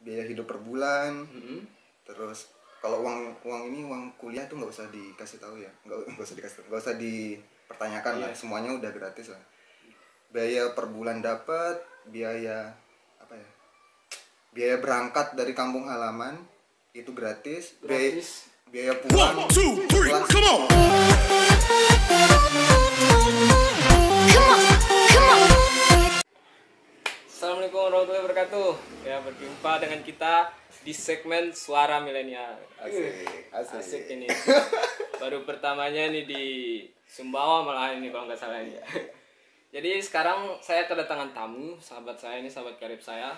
biaya hidup per bulan. Terus kalau uang kuliah tuh nggak usah dikasih tahu ya, nggak usah dikasih tahu, nggak usah dipertanyakan lah, semuanya udah gratis lah. Biaya per bulan dapat, biaya apa ya, biaya berangkat dari kampung halaman itu gratis. Biaya pulang 1, 2, 3, come on. Assalamualaikum warahmatullahi wabarakatuh. Ya, berjumpa dengan kita di segmen Suara Milenial. Asik ini. Baru pertamanya ini di Sumbawa malah ini kalau nggak salah ini. Jadi sekarang saya kedatangan tamu, sahabat saya ini, sahabat karib saya,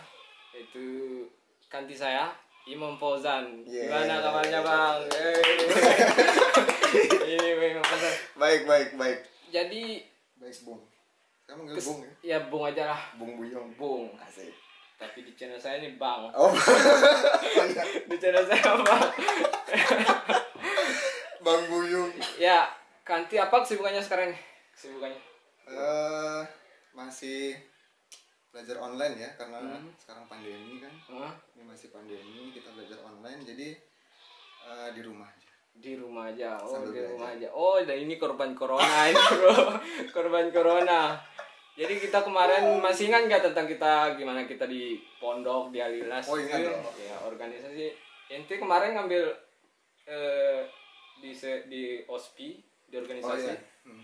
yaitu kanti saya, Imam Fauzan. Gimana kabarnya, Bang? Ini Imam Fauzan. Baik. Jadi Baik, Bung. Kamu manggil Bung ya? Ya Bung aja lah. Bung Buyong. Bung. Asik. Tapi di channel saya ini Bang. Oh. Di channel saya Bang. Bang Buyung. Ya, Kanti apa kesibukannya sekarang nih? Kesibukannya? Masih belajar online ya, karena sekarang pandemi kan. Ini masih pandemi, kita belajar online, jadi di rumah aja. Di rumah aja. Oh, Sambil di belajar. rumah aja. Oh, dan ini korban corona ini, Bro. Korban corona. Jadi kita kemarin masih ingat nggak tentang kita gimana kita di pondok di Alilas? Oh, ingat dong. Ya, organisasi. Ente kemarin ngambil di OSPI, di organisasi. Oh, iya.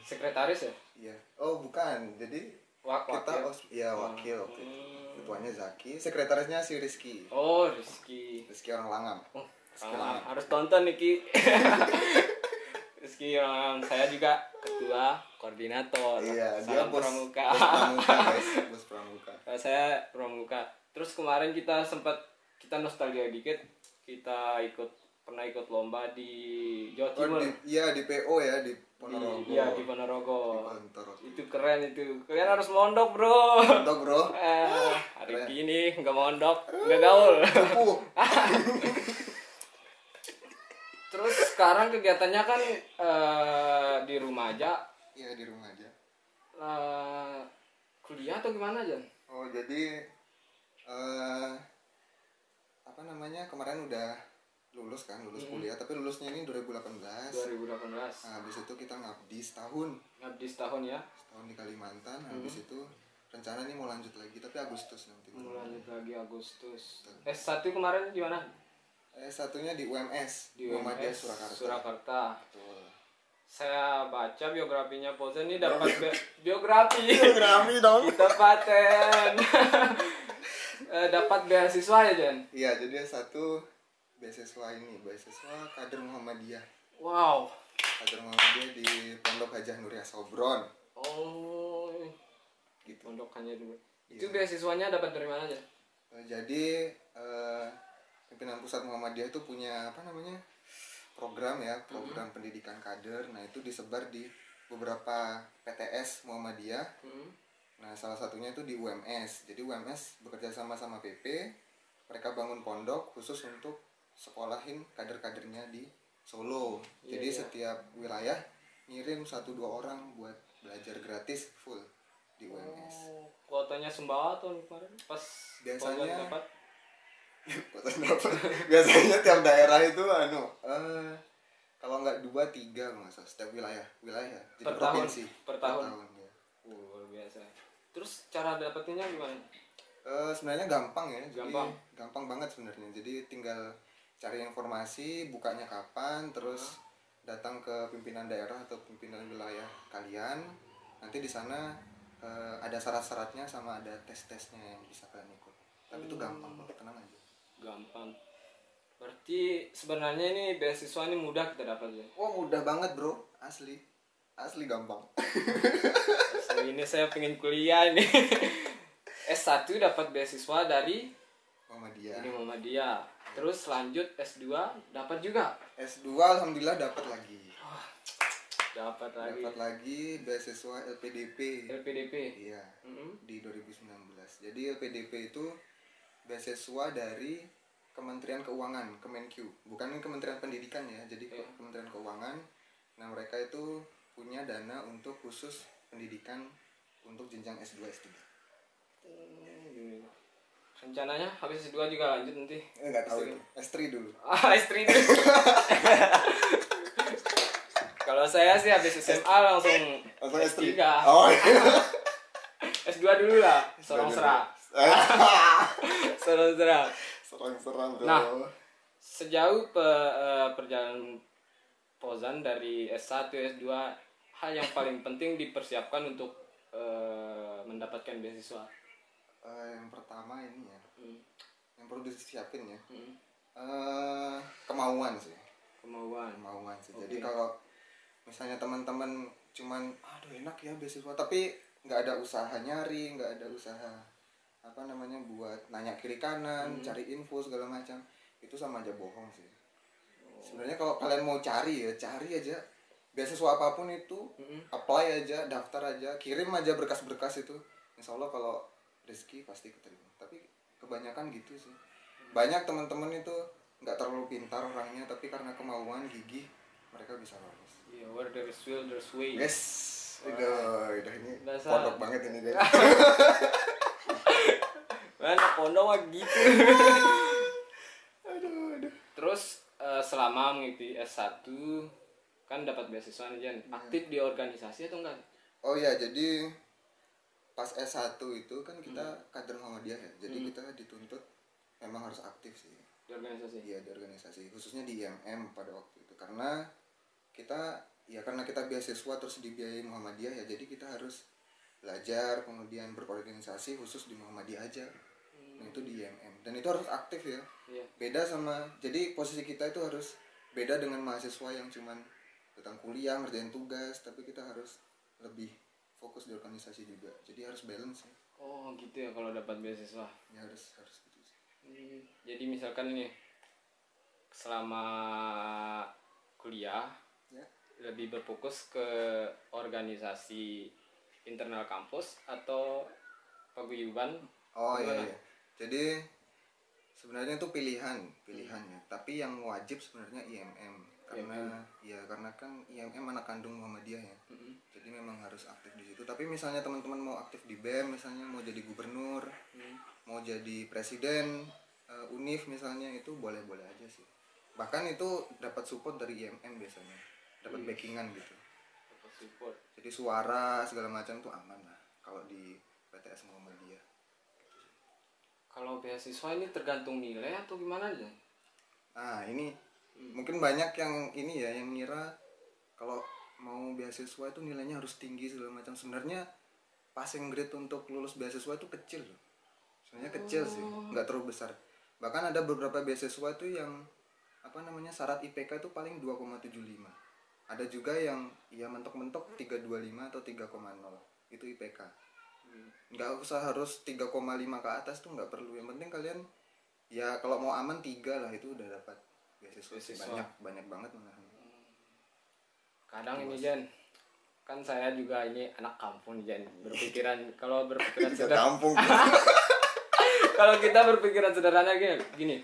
Sekretaris ya? Iya. Oh, bukan. Jadi kita wakil. Ketuanya Zaki, sekretarisnya si Rizky. Oh, Rizky orang Langam. harus tonton nih Ki. Rizky orang saya juga ketua koordinator. Iya, dia Salam bos pramuka. guys, bos pramuka. Saya pramuka. Terus kemarin kita nostalgia dikit. Kita pernah ikut lomba di Jawa Timur. Di PO ya, di Ponorogo. Iya, di Ponorogo. Di Ponorogo. Itu keren itu. Kalian harus mondok, Bro. Mondok, Bro. Hari ini nggak mondok, nggak gaul. Terus sekarang kegiatannya kan di rumah aja. Iya, di rumah aja. Kuliah atau gimana aja? Oh, jadi kemarin udah lulus kuliah, tapi lulusnya ini 2018. Nah, habis itu kita ngabdi setahun ya. Setahun di Kalimantan. Habis itu rencana nih mau lanjut lagi, tapi Agustus nanti. Mau lanjut lagi Agustus. S1 kemarin di mana? Satunya di UMS, Di Muhammadiyah UMS Surakarta. Surakarta. Betul. Saya baca biografinya Fauzan ini dapat biografi dong. kita paten. Dapat beasiswa ya, Jan? Iya, jadi satu beasiswa kader Muhammadiyah. Wow. Kader Muhammadiyah di Pondok Hajah Nuriyah Sobron. Oh, Gitu. pondokannya dulu. Iya. Itu beasiswanya dapat dari mana aja? Jadi pimpinan pusat Muhammadiyah itu punya program pendidikan kader. Nah, itu disebar di beberapa PTS Muhammadiyah. Nah, salah satunya itu di UMS. Jadi UMS bekerja sama PP. Mereka bangun pondok khusus untuk sekolahin kader-kadernya di Solo. Jadi setiap wilayah ngirim 1-2 orang buat belajar gratis full di UMS. Kuotanya Sumbawa atau kemarin pas Biasanya dapat? Biasanya tiap daerah itu kalau nggak 2-3 nggak salah, setiap wilayah jadi Per provinsi per tahun. ya. Luar biasa. Terus cara dapetinnya gimana? Sebenarnya gampang ya. Gampang. Jadi gampang banget sebenarnya. Jadi tinggal cari informasi bukanya kapan, terus datang ke pimpinan daerah atau pimpinan wilayah kalian. Nanti di sana ada syarat-syaratnya sama ada tes-tesnya yang bisa kalian ikut. Tapi itu gampang kok, tenang aja. Gampang. Berarti sebenarnya ini beasiswa ini mudah kita dapat ya? Wah, mudah banget, Bro. Asli gampang. Ini saya pengen kuliah ini. S1 dapat beasiswa dari Muhammadiyah. Terus lanjut S2 dapat juga. S2 alhamdulillah dapat lagi. Dapat lagi beasiswa LPDP. Iya. Di 2019. Jadi LPDP itu beasiswa dari Kementerian Keuangan, Kemenq. Bukan Kementerian Pendidikan ya. Jadi Kementerian Keuangan. Nah, mereka itu punya dana untuk khusus pendidikan untuk jenjang S2 S3. Rencananya habis S2 juga lanjut nanti. Nggak tahu itu. S3 dulu. S3 dulu. Kalau saya sih habis SMA langsung S3. Oh iya. S2 dulu lah, sorong-serang. Sorong-serang. Serang-serang tuh. Nah, sejauh perjalanan Fauzan dari S1 S2, hal yang paling penting dipersiapkan untuk mendapatkan beasiswa. Yang pertama ini ya, yang perlu disiapin ya, Hmm. kemauan sih. Kemauan. Sih. Jadi kalau misalnya teman-teman cuman aduh enak ya beasiswa, tapi nggak ada usaha nyari, nggak ada usaha apa namanya buat nanya kiri kanan, cari info segala macam, itu sama aja bohong sih. Sebenarnya kalau kalian mau cari aja beasiswa apapun itu, apply aja, daftar aja, kirim aja berkas-berkas itu, insya Allah kalau rezeki pasti keterima. Tapi kebanyakan gitu sih. Banyak teman-teman itu nggak terlalu pintar orangnya, tapi karena kemauan gigih mereka bisa lolos. Iya, where there is will there's way. Yes, udah ini Bahasa. pondok banget ini guys. Mana pondok mah gitu. aduh. Terus selama mengikuti S1 kan dapat beasiswa nih Jan. Aktif di organisasi atau enggak? Oh ya, jadi pas S1 itu kan kita kader Muhammadiyah ya. Jadi kita dituntut memang harus aktif sih. Di organisasi. Iya, di organisasi, khususnya di IMM pada waktu itu. Karena kita beasiswa terus dibiayai Muhammadiyah ya. Jadi kita harus belajar, kemudian berorganisasi khusus di Muhammadiyah aja. Nah, itu di IMM. Dan itu harus aktif ya. Iya. Beda sama, jadi posisi kita itu harus beda dengan mahasiswa yang cuman datang kuliah, ngerjain tugas, tapi kita harus lebih fokus di organisasi juga. Jadi harus balance ya. Oh, gitu ya kalau dapat beasiswa. Ya harus gitu sih. Jadi misalkan ini selama kuliah Ya. lebih berfokus ke organisasi internal kampus atau paguyuban. Oh iya, Gimana? iya. Jadi sebenarnya itu pilihannya. Tapi yang wajib sebenarnya IMM karena kan IMM anak kandung Muhammadiyah ya. Jadi memang harus aktif di situ. Tapi misalnya teman-teman mau aktif di BEM, misalnya mau jadi gubernur, mau jadi presiden UNIF misalnya, itu boleh-boleh aja sih. Bahkan itu dapat support dari IMM biasanya, dapat backingan gitu. Dapat support. Jadi suara segala macam tuh aman lah kalau di PTS Muhammadiyah. Kalau beasiswa ini tergantung nilai atau gimana aja? Nah ini mungkin banyak yang ini ya yang ngira kalau mau beasiswa itu nilainya harus tinggi segala macam. Sebenarnya passing grade untuk lulus beasiswa itu kecil loh. Sebenarnya kecil sih, nggak terlalu besar. Bahkan ada beberapa beasiswa itu yang syarat IPK itu paling 2,75. Ada juga yang ya mentok-mentok 3,25 atau 3,0 itu IPK. Nggak usah harus 3,5 ke atas tuh nggak perlu. Yang penting kalian ya kalau mau aman 3 lah, itu udah dapat beasiswa. Banyak banget malah. Kadang ini Jan, kan saya juga ini anak kampung Jan, berpikiran Kampung. kalau kita berpikiran sederhana gini,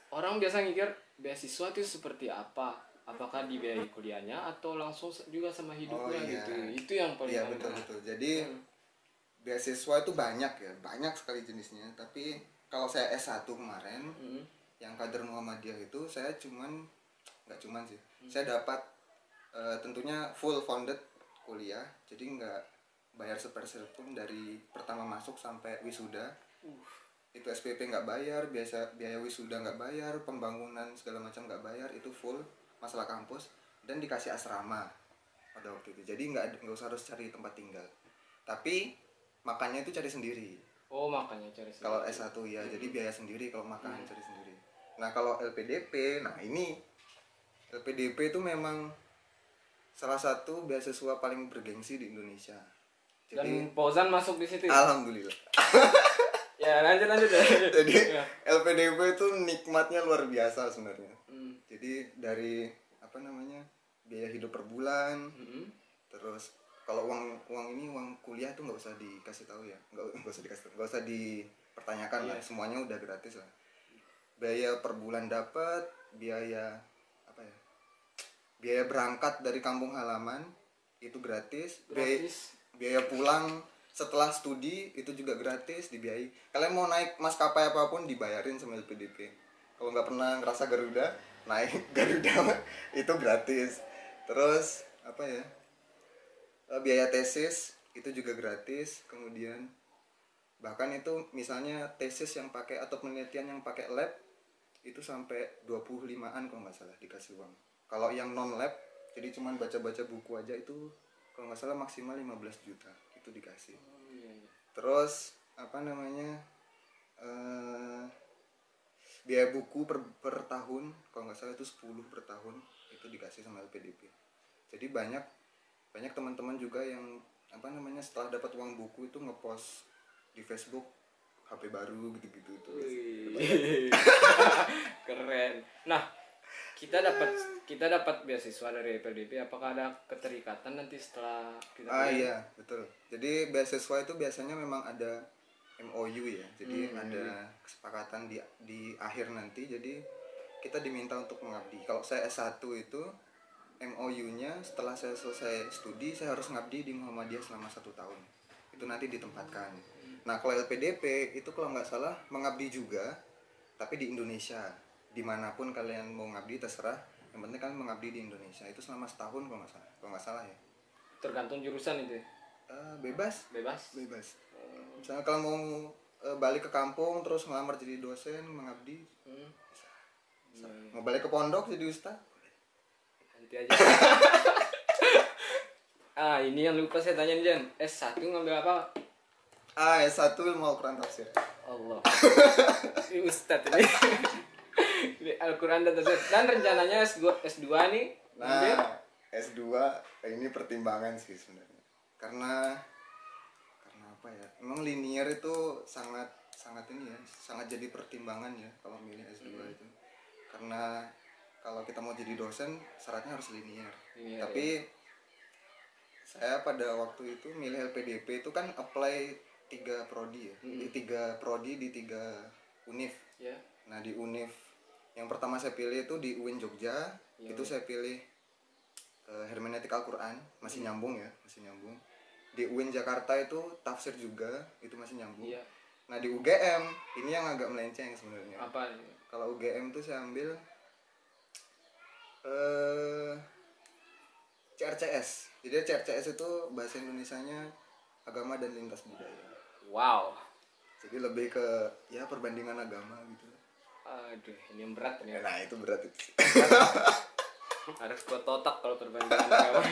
orang biasa mikir beasiswa itu seperti apa? Apakah dibiayai kuliahnya atau langsung juga sama hidupnya gitu? Itu yang paling betul. Jadi beasiswa itu banyak sekali jenisnya. Tapi kalau saya S1 kemarin, yang kader Muhammadiyah itu saya nggak cuman sih, saya dapat tentunya full funded kuliah, jadi nggak bayar sepeser pun dari pertama masuk sampai wisuda. Itu SPP nggak bayar, biaya wisuda nggak bayar, pembangunan segala macam nggak bayar, itu full masalah kampus, dan dikasih asrama pada waktu itu. Jadi nggak usah harus cari tempat tinggal, tapi makannya itu cari sendiri. Oh, makannya cari sendiri. Kalau S1 ya, jadi biaya sendiri. Kalau makan cari sendiri. Nah kalau LPDP, LPDP itu memang salah satu beasiswa paling bergengsi di Indonesia. Dan Fauzan masuk di situ. Alhamdulillah. Ya lanjut. Jadi LPDP itu nikmatnya luar biasa sebenarnya. Jadi dari biaya hidup per bulan, terus kalau uang kuliah tuh nggak usah dikasih tahu ya, nggak usah dipertanyakan lah, semuanya udah gratis lah. Biaya per bulan dapat, biaya berangkat dari kampung halaman itu gratis. Biaya pulang setelah studi itu juga gratis, dibiayai. Kalian mau naik maskapai apapun dibayarin sama LPDP. Kalau nggak pernah ngerasa Garuda, naik Garuda itu gratis. Terus apa ya, biaya tesis itu juga gratis. Kemudian bahkan itu misalnya tesis yang pakai atau penelitian yang pakai lab itu sampai 25-an kalau nggak salah dikasih uang. Kalau yang non lab, jadi cuman baca-baca buku aja, itu kalau nggak salah maksimal 15 juta itu dikasih. Terus apa namanya, biaya buku per tahun kalau nggak salah itu 10 per tahun itu dikasih sama LPDP. Jadi banyak teman-teman juga yang apa namanya setelah dapat uang buku itu ngepost di Facebook HP baru gitu-gitu tuh. Keren. Nah, kita dapat beasiswa dari LPDP, apakah ada keterikatan nanti setelah kita Iya betul. Jadi beasiswa itu biasanya memang ada MOU ya, jadi ada kesepakatan di akhir nanti. Jadi kita diminta untuk mengabdi. Kalau saya S1 itu MOU-nya setelah saya selesai studi saya harus ngabdi di Muhammadiyah selama 1 tahun. Itu nanti ditempatkan. Nah kalau LPDP itu kalau nggak salah mengabdi juga, tapi di Indonesia. Dimanapun kalian mau ngabdi terserah. Yang penting kalian mengabdi di Indonesia. Itu selama setahun kalau nggak salah ya. Tergantung jurusan itu. Bebas. Bebas. Misalnya kalau mau balik ke kampung terus ngelamar jadi dosen mengabdi, bisa. Mau balik ke pondok jadi ustaz, Nanti aja. Ini yang lupa saya tanya Jan. S1 ngambil apa? S1 ilmu Al-Quran tafsir. Allah. Ini ustaz ini. Ini Al-Quran dan tafsir. Dan rencananya S2 nih. Nah, S2 ini pertimbangan sih sebenarnya. Karena apa ya? Emang linear itu sangat ini ya, sangat jadi pertimbangan ya kalau milih S2 itu. Karena kalau kita mau jadi dosen syaratnya harus linear. Tapi saya pada waktu itu milih LPDP itu kan apply 3 prodi ya. Di 3 prodi di 3 univ. Nah, di univ yang pertama saya pilih itu di UIN Jogja. Itu saya pilih hermeneutik Al-Quran, masih nyambung ya, masih nyambung. Di UIN Jakarta itu tafsir juga, itu masih nyambung. Nah di UGM ini yang agak melenceng sebenarnya. Apa? Kalau UGM tuh saya ambil CRCS. Jadi CRCS itu bahasa Indonesianya agama dan lintas budaya. Wow. Jadi lebih ke ya perbandingan agama gitu. Aduh, ini yang berat nih. Nah itu berat itu. Harus kuat otak kalau perbandingan agama.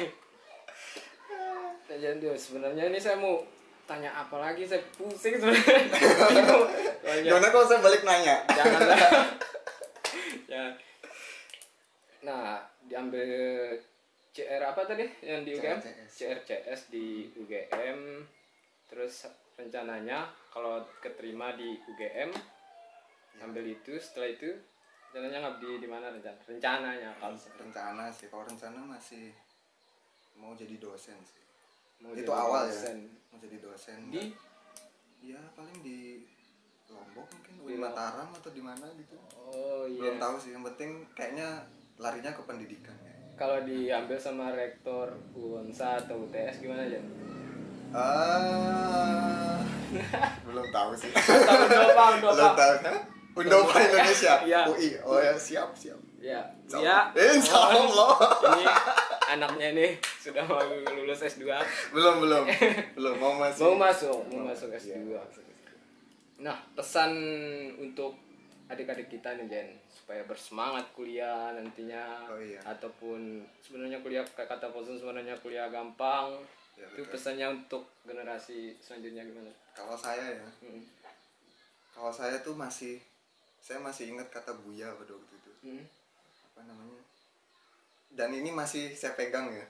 Nah, jadi sebenarnya ini saya mau tanya apa lagi, saya pusing sebenarnya. Gimana kalau saya balik nanya? Janganlah. Ya. Nah, diambil CR apa tadi yang di UGM? CRCS di UGM. Terus rencananya kalau keterima di UGM ambil itu, setelah itu rencananya ngabdi di mana rencananya? Rencana sih, kalau rencana masih mau jadi dosen sih. Mau itu jadi awal dosen. Ya mau jadi dosen Di ya paling di Lombok mungkin, di Mataram atau di mana gitu. Iya. Belum tahu sih, yang penting kayaknya larinya ke pendidikan ya. Kalau diambil sama rektor UNSA atau UTS gimana aja? Belum tahu sih. Belum tahu. Undopa Indonesia. Ya. UI. Oh ya, siap. Ya. Insya Allah. Ini anaknya nih sudah mau lulus S2. Belum mau masuk S2. Ya. Nah, pesan untuk adik-adik kita nih Jen, supaya bersemangat kuliah nantinya. Ataupun sebenarnya kuliah kayak kata Posun sebenarnya kuliah gampang. Ya, itu pesannya untuk generasi selanjutnya gimana? Kalau saya ya, kalau saya tuh masih ingat kata Buya pada waktu itu. Apa namanya? Dan ini masih saya pegang ya.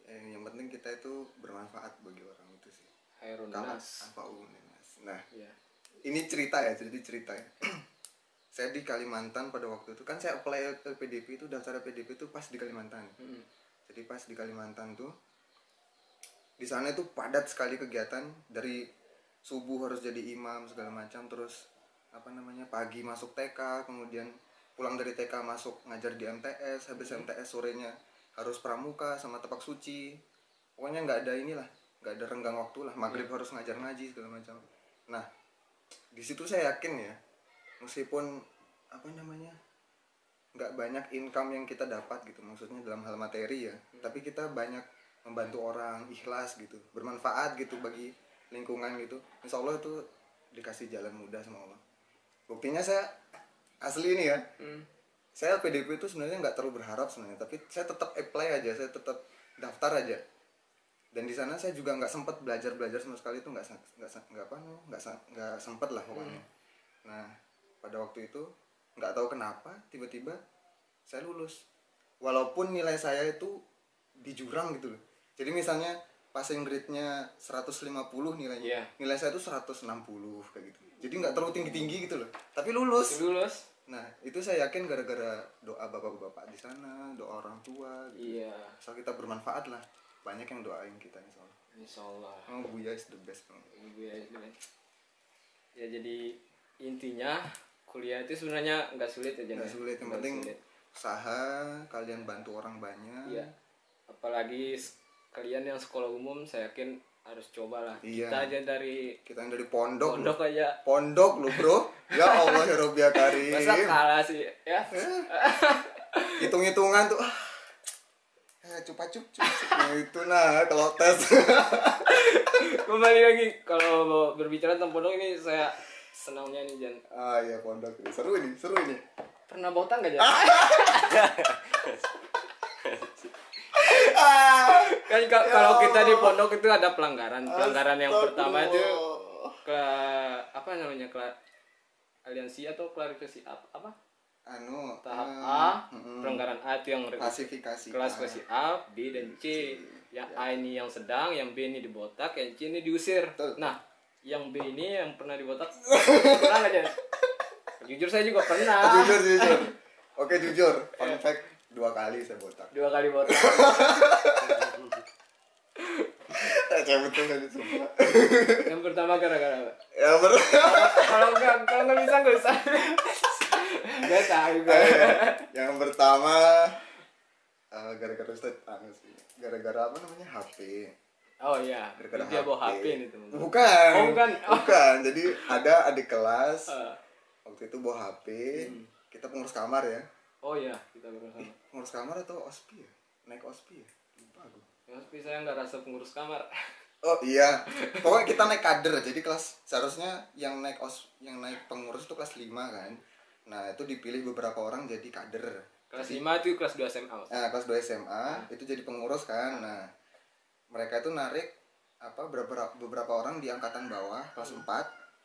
Yang penting kita itu bermanfaat bagi orang itu sih. Khairun nas. Nah, ini cerita ya. Saya di Kalimantan pada waktu itu kan saya apply LPDP itu, daftar LPDP itu pas di Kalimantan. Jadi pas di Kalimantan tuh di sana itu padat sekali kegiatan, dari subuh harus jadi imam segala macam, terus apa namanya pagi masuk TK, kemudian pulang dari TK masuk ngajar di MTS, habis MTS sorenya harus pramuka sama tepak suci. Pokoknya nggak ada inilah, nggak ada renggang waktu lah, maghrib harus ngajar ngaji segala macam. Nah di situ saya yakin ya, meskipun apa namanya nggak banyak income yang kita dapat gitu, maksudnya dalam hal materi ya, tapi kita banyak membantu orang, ikhlas gitu, bermanfaat gitu bagi lingkungan gitu, insya Allah itu dikasih jalan mudah sama Allah. Buktinya saya asli ini ya, saya PDP itu sebenarnya nggak terlalu berharap sebenarnya, tapi saya tetap apply aja, saya tetap daftar aja. Dan di sana saya juga nggak sempat belajar sama sekali, itu nggak sempat lah pokoknya. Nah pada waktu itu nggak tahu kenapa tiba-tiba saya lulus, walaupun nilai saya itu di jurang gitu loh. Jadi misalnya passing grade-nya 150 nilainya, nilai saya itu 160 kayak gitu. Jadi nggak terlalu tinggi-tinggi gitu loh, tapi lulus. Nah itu saya yakin gara-gara doa bapak-bapak di sana, doa orang tua gitu. Asal kita bermanfaat lah, banyak yang doain kita insya Allah. Oh, Buya is the best. Buya is the best. Ya jadi intinya kuliah itu sebenarnya nggak sulit aja. Nggak sulit, yang penting usaha, kalian bantu orang banyak. Iya. Apalagi kalian yang sekolah umum, saya yakin harus cobalah. Iya. Kita yang dari pondok aja. Pondok lo bro. Ya Allah ya Rabbi ya Karim. Masa kalah sih ya. Hitung-hitungan tuh. Cupa-cup. Nah, itu nah kalau tes. Kembali lagi kalau berbicara tentang pondok ini, saya senangnya nih Jan. Iya pondok ini seru ini. Pernah botak nggak Jan? Kan kalau kita di pondok itu ada pelanggaran yang pertama itu apa namanya, aliansi atau klarifikasi apa tahap A, pelanggaran A itu yang klasifikasi A, B dan C. Yang A ini yang sedang, yang B ini dibotak, yang C ini diusir. Nah yang B ini yang pernah dibotak pernah nggak Jan? Jujur saya juga pernah. Jujur. Oke jujur, fun fact, 2 kali saya botak. 2 kali botak. Betul tadi sumpah. Yang pertama gara-gara apa? Kalau nggak bisa nggak usah. Nggak tahu. Yang pertama gara-gara gara-gara apa namanya HP. Oh iya. Dia bawa HP ini tuh. Bukan. Jadi ada adik kelas waktu itu bawa HP. Kita pengurus kamar ya. Oh iya, kita bersama. Pengurus kamar atau OSPI ya? Naik OSPI ya? Lupa aku. OSPI saya nggak rasa pengurus kamar. Oh iya. Pokoknya kita naik kader. Jadi kelas seharusnya yang naik pengurus itu kelas 5 kan. Nah, itu dipilih beberapa orang jadi kader. Kelas 5 itu kelas 2 SMA. Nah, kelas 2 SMA itu jadi pengurus kan. Nah, mereka itu narik beberapa orang di angkatan bawah kelas 4,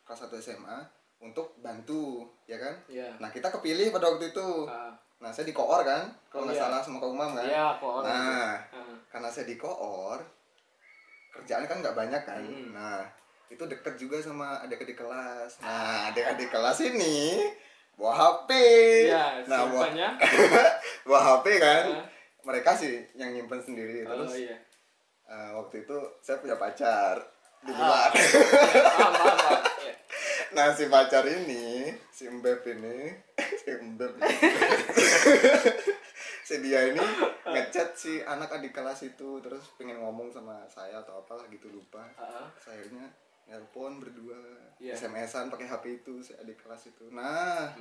kelas 1 SMA untuk bantu, ya kan? Iya. Nah, kita kepilih pada waktu itu. Nah, saya di koor kan, kalau nggak salah sama Kak Umam kan. Iya, koor. Nah, karena saya di koor, kerjaan kan nggak banyak kan. Nah, itu deket juga sama adik-adik kelas. Nah, adik-adik kelas ini bawa HP. Ya, nah, bawa HP kan. Mereka sih yang nyimpen sendiri. Terus waktu itu saya punya pacar di luar. Nah, si pacar ini, si Mbep ini, si dia ini ngechat si anak adik kelas itu, terus pengen ngomong sama saya atau apalah gitu, lupa. Akhirnya nelpon berdua, SMS-an pakai HP itu si adik kelas itu. Nah,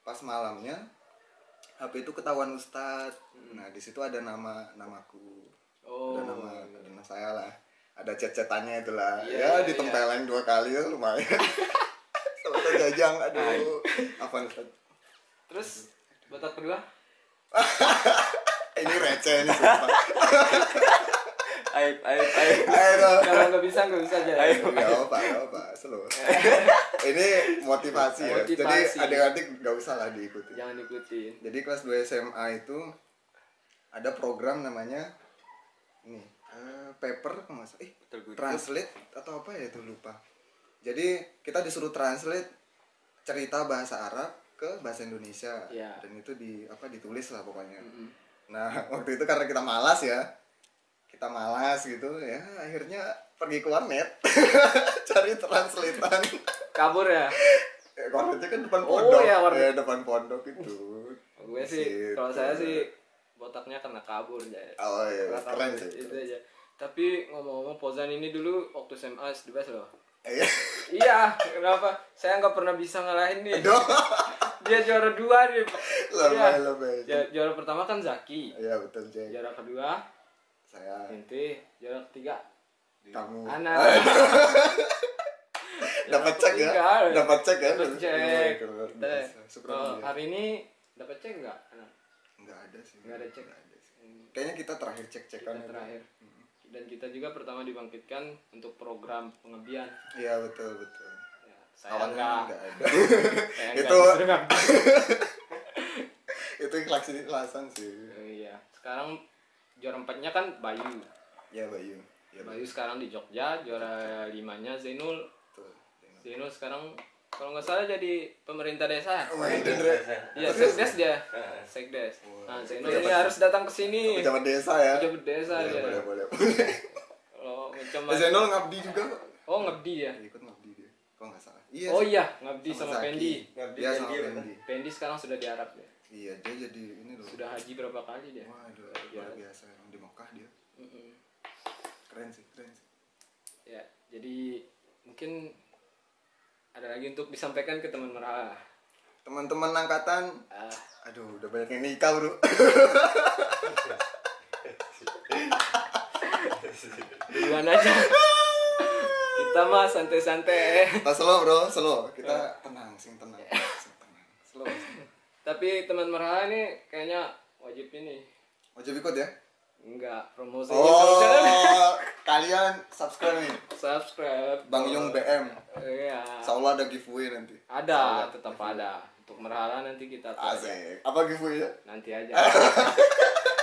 pas malamnya HP itu ketahuan Ustadz. Nah, di situ ada namaku. Ada nama saya lah. Ada chat-chatannya itulah. Ditempelin 2 kali ya lumayan. Selesai jajang, aduh. Apa Ustaz? Terus botak kedua? Ini receh nih sumpah. Ayo. Kalau nggak bisa aja. Gak apa, slow. Ini motivasi ya. Jadi adik-adik gak usah lah diikuti. Jangan ikuti. Jadi kelas 2 SMA itu ada program namanya ini paper translate atau apa ya itu lupa. Jadi kita disuruh translate cerita bahasa Arab ke bahasa Indonesia. Dan itu ditulis lah pokoknya. Nah waktu itu karena kita malas gitu ya, akhirnya pergi ke warnet cari translatean. Kabur ya? Warnetnya kan depan pondok. Depan pondok itu. Gue sih, kalau saya sih botaknya karena kabur aja. Oh iya, keren sih. Itu aja. Tapi ngomong-ngomong Pozan ini dulu waktu SMA the best loh. Iya. Iya, kenapa? Saya nggak pernah bisa ngalahin nih. Dia juara 2 nih. Lebay. Juara pertama kan Zaki. Iya betul Jack. Juara kedua Saya. Inti. Juara ketiga Kamu. Ana. Dapat cek ya? Dapat cek ya? Dapat cek. Syukur. Hari ini dapat cek nggak? Ana? Nggak ada sih. Nggak ada cek. Kayaknya kita terakhir cek-cekan. Kita terakhir. Dan kita juga pertama dibangkitkan untuk program pengebian. Iya betul. Ya, saya nggak ada. itu Itu ikhlasan sih. Iya. Sekarang juara 4-nya kan Bayu. Ya Bayu. Bayu sekarang di Jogja, juara 5-nya Zainul. Betul. Zainul sekarang kalau nggak salah jadi pemerintah desa. Oh iya bener. Iya, sekdes dia. Sekdes. Nah, Zainul ini harus datang ke sini. Pejabat desa ya. Pejabat desa dia. Boleh. Kalau macam Zainul ngabdi juga kok. Oh, ngabdi ya. Ikut ngabdi dia. Kalau nggak salah. Oh iya, ngabdi sama Zaki. Pendi. Dia sama Pendi. Pendi sekarang sudah di Arab ya. Iya, dia jadi ini loh. Sudah haji berapa kali dia? Waduh, luar biasa emang di Mekah dia. Keren sih. Ya, jadi mungkin ada lagi untuk disampaikan ke teman Merhala. Teman-teman angkatan, aduh udah banyak yang nikah bro. Duluan aja. Kita mah santai-santai. Kita slow bro, slow. Kita tenang. Slow. Tapi teman Merhala ini kayaknya wajib ini. Wajib ikut ya? Enggak, promosi. Oh, kalian subscribe nih. Subscribe. Bang Yung BM. Iya. Insyaallah ada giveaway nanti. Ada, tetap ada. Untuk Merhala nanti kita Asik. Apa giveaway ya? nanti aja.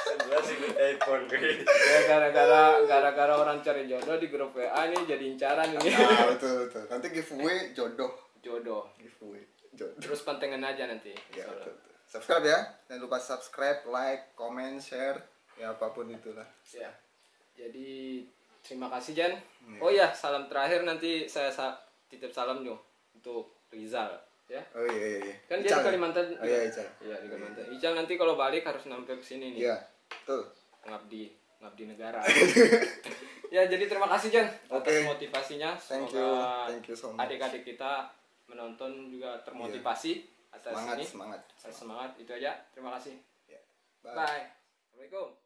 Sebelah sih iPhone. Ya gara-gara orang cari jodoh di grup WA nih jadi incaran ini. Nah, betul. Nanti giveaway jodoh. Giveaway jodoh. Terus pantengan aja nanti. Ya, betul. Subscribe ya. Jangan lupa subscribe, like, comment, share. Ya apapun itulah. Ya. Jadi terima kasih Jan. Oh ya, salam terakhir nanti saya titip salam jo untuk Rizal ya. Oh iya. Kan dia di Kalimantan. Oh iya, Ical. Iya, di Kalimantan. Ical nanti kalau balik harus nampil ke sini nih. Iya, betul. Ngabdi negara. Ya, jadi terima kasih Jan atas motivasinya. Thank Semoga you so much. adik-adik kita menonton juga termotivasi atas ini. Semangat. Semangat. Itu aja. Terima kasih. Ya. Bye. Assalamualaikum.